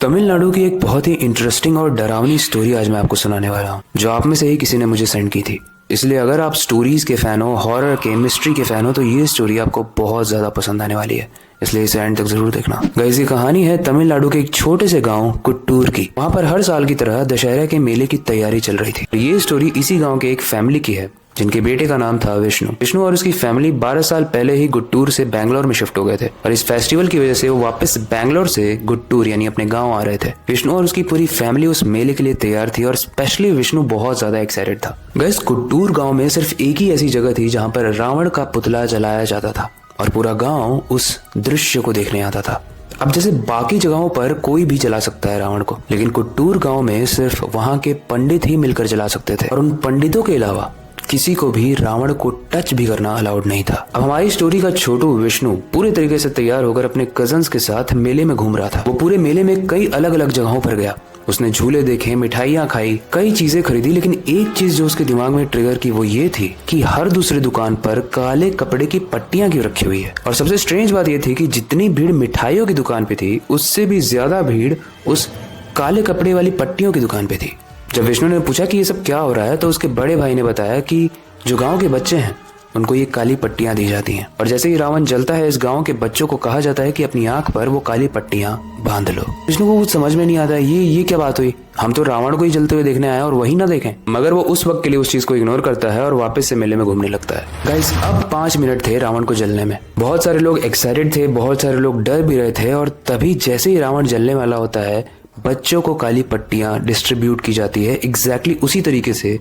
तमिलनाडु की एक बहुत ही इंटरेस्टिंग और डरावनी स्टोरी आज मैं आपको सुनाने वाला हूँ, जो आप में से ही किसी ने मुझे सेंड की थी। इसलिए अगर आप स्टोरीज के फैन हो, हॉरर के, मिस्ट्री के फैन हो, तो ये स्टोरी आपको बहुत ज्यादा पसंद आने वाली है। इसलिए इसे एंड तक जरूर देखना। गाइस, ये कहानी है तमिलनाडु के एक छोटे से गांव कुट्टूर की। वहाँ पर हर साल की तरह दशहरा के मेले की तैयारी चल रही थी। ये स्टोरी इसी गाँव के एक फैमिली की है जिनके बेटे का नाम था विष्णु और उसकी फैमिली 12 साल पहले ही गुट्टूर से बैंगलोर में शिफ्ट हो गए थे और इस फेस्टिवल की वजह से वो वापस बैंगलोर से गुट्टूर यानी अपने गांव आ रहे थे। विष्णु और उसकी पूरी फैमिली उस मेले के लिए तैयार थी और स्पेशली विष्णु बहुत ज्यादा एक्साइटेड था। गाइस, गुट्टूर गांव में सिर्फ एक ही ऐसी जगह थी जहां पर रावण का पुतला जलाया जाता था और पूरा गाँव उस दृश्य को देखने आता था। अब जैसे बाकी जगहों पर कोई भी जला सकता है रावण को, लेकिन कुट्टूर गांव में सिर्फ वहां के पंडित ही मिलकर जला सकते थे और उन पंडितों के अलावा किसी को भी रावण को टच भी करना अलाउड नहीं था। अब हमारी स्टोरी का छोटू विष्णु पूरे तरीके से तैयार होकर अपने कजन्स के साथ मेले में घूम रहा था। वो पूरे मेले में कई अलग अलग जगहों पर गया। उसने झूले देखे, मिठाइयाँ खाई, कई चीजें खरीदी, लेकिन एक चीज जो उसके दिमाग में ट्रिगर की वो ये थी कि हर दूसरी दुकान पर काले कपड़े की पट्टियां क्यों रखी हुई है। और सबसे स्ट्रेंज बात ये थी कि जितनी भीड़ मिठाइयों की दुकान पे थी, उससे भी ज्यादा भीड़ उस काले कपड़े वाली पट्टियों की दुकान पे थी। जब विष्णु ने पूछा कि ये सब क्या हो रहा है, तो उसके बड़े भाई ने बताया कि जो गांव के बच्चे हैं उनको ये काली पट्टियां दी जाती हैं और जैसे ही रावण जलता है, इस गांव के बच्चों को कहा जाता है कि अपनी आंख पर वो काली पट्टियां बांध लो। विष्णु को कुछ समझ में नहीं आता, ये क्या बात हुई? हम तो रावण को ही जलते हुए देखने आए और वही ना देखें। मगर वो उस वक्त के लिए उस चीज को इग्नोर करता है और वापस से मेले में घूमने लगता है। गाइस, अब 5 मिनट थे रावण को जलने में। बहुत सारे लोग एक्साइटेड थे, बहुत सारे लोग डर भी रहे थे और तभी जैसे ही रावण जलने वाला होता है, बच्चों को काली पट्टियां डिस्ट्रीब्यूट की जाती है एग्जैक्टली उसी तरीके से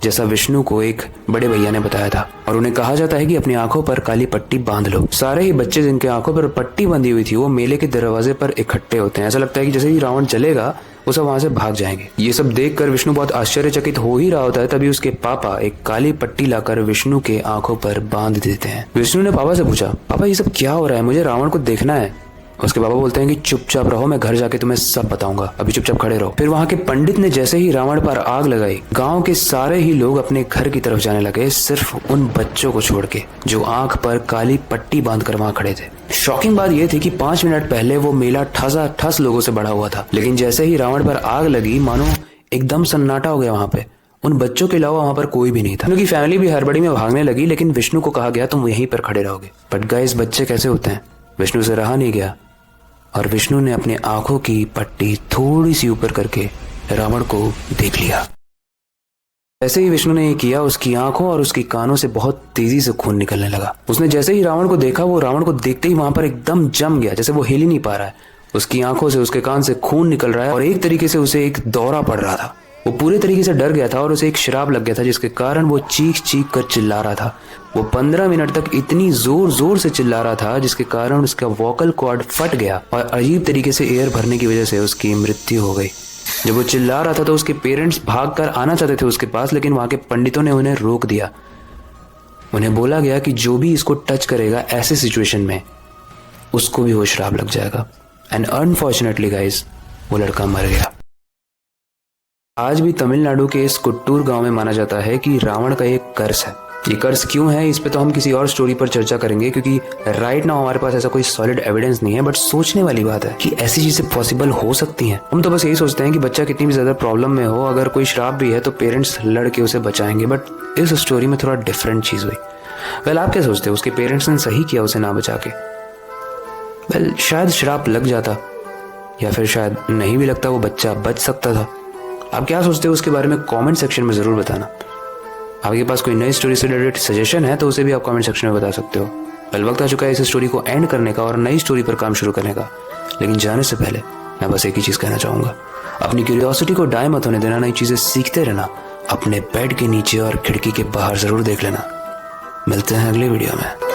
जैसा विष्णु को एक बड़े भैया ने बताया था और उन्हें कहा जाता है कि अपनी आंखों पर काली पट्टी बांध लो। सारे ही बच्चे जिनके आंखों पर पट्टी बंधी हुई थी वो मेले के दरवाजे पर इकट्ठे होते हैं। ऐसा लगता है कि जैसे ही रावण चलेगा वो सब वहां से भाग जाएंगे। ये सब देखकर विष्णु बहुत आश्चर्यचकित हो ही रहा होता है, तभी उसके पापा एक काली पट्टी लाकर विष्णु के आंखों पर बांध देते हैं। विष्णु ने पापा से पूछा, पापा ये सब क्या हो रहा है, मुझे रावण को देखना है। उसके पापा बोलते हैं कि चुपचाप रहो, मैं घर जाके तुम्हें सब बताऊंगा, अभी चुपचाप खड़े रहो। फिर वहां के पंडित ने जैसे ही रावण पर आग लगाई, गांव के सारे ही लोग अपने घर की तरफ जाने लगे, सिर्फ उन बच्चों को छोड़ के जो आंख पर काली पट्टी बांधकर वहां खड़े थे। शॉकिंग बात यह थी कि 5 मिनट पहले वो मेला ठस लोगों से भरा हुआ था, लेकिन जैसे ही रावण पर आग लगी, मानो एकदम सन्नाटा हो गया। वहां पे उन बच्चों के अलावा वहां पर कोई भी नहीं था। उनकी फैमिली भी हड़बड़ी में भागने लगी, लेकिन विष्णु को कहा गया तुम यहीं पर खड़े रहोगे। बट गाइस, बच्चे कैसे होते हैं, विष्णु से रहा नहीं गया और विष्णु ने अपनी आंखों की पट्टी थोड़ी सी ऊपर करके रावण को देख लिया। जैसे ही विष्णु ने ये किया, उसकी आंखों और उसकी कानों से बहुत तेजी से खून निकलने लगा। उसने जैसे ही रावण को देखा, वो रावण को देखते ही वहां पर एकदम जम गया, जैसे वो हिल ही नहीं पा रहा है। उसकी आंखों से, उसके कान से खून निकल रहा है और एक तरीके से उसे एक दौरा पड़ रहा था। वो पूरे तरीके से डर गया था और उसे एक श्राप लग गया था, जिसके कारण वो चीख कर चिल्ला रहा था। वो 15 मिनट तक इतनी जोर से चिल्ला रहा था जिसके कारण उसका वोकल कॉर्ड फट गया और अजीब तरीके से एयर भरने की वजह से उसकी मृत्यु हो गई। जब वो चिल्ला रहा था तो उसके पेरेंट्स भागकर आना चाहते थे उसके पास, लेकिन वहां के पंडितों ने उन्हें रोक दिया। उन्हें बोला गया कि जो भी इसको टच करेगा ऐसे सिचुएशन में, उसको भी वो श्राप लग जाएगा। एंड अनफॉर्चुनेटली गाइस, वो लड़का मर गया। आज भी तमिलनाडु के इस कुट्टूर गांव में माना जाता है कि रावण का एक कर्स है। ये कर्स क्यों है, इस पे तो हम किसी और स्टोरी पर चर्चा करेंगे, क्योंकि राइट नाउ हमारे पास ऐसा कोई सॉलिड एविडेंस नहीं है। बट सोचने वाली बात है कि ऐसी चीजें पॉसिबल हो सकती हैं। हम तो बस यही सोचते हैं कि बच्चा कितनी भी ज्यादा प्रॉब्लम में हो, अगर कोई श्राप भी है तो पेरेंट्स लड़ के उसे बचाएंगे। बट इस स्टोरी में थोड़ा डिफरेंट चीज हुई। वेल, आप क्या सोचते हो, उसके पेरेंट्स ने सही किया उसे ना बचा के? वेल, शायद श्राप लग जाता या फिर शायद नहीं भी लगता, वो बच्चा बच सकता था। आप क्या सोचते हो उसके बारे में कमेंट सेक्शन में जरूर बताना। आपके पास कोई नई स्टोरी से रिलेटेड सजेशन है तो उसे भी आप कमेंट सेक्शन में बता सकते हो। वेल, वक्त आ चुका है इस स्टोरी को एंड करने का और नई स्टोरी पर काम शुरू करने का। लेकिन जाने से पहले मैं बस एक ही चीज कहना चाहूंगा, अपनी क्यूरियोसिटी को डाई मत होने देना, नई चीजें सीखते रहना, अपने बेड के नीचे और खिड़की के बाहर जरूर देख लेना। मिलते हैं अगले वीडियो में।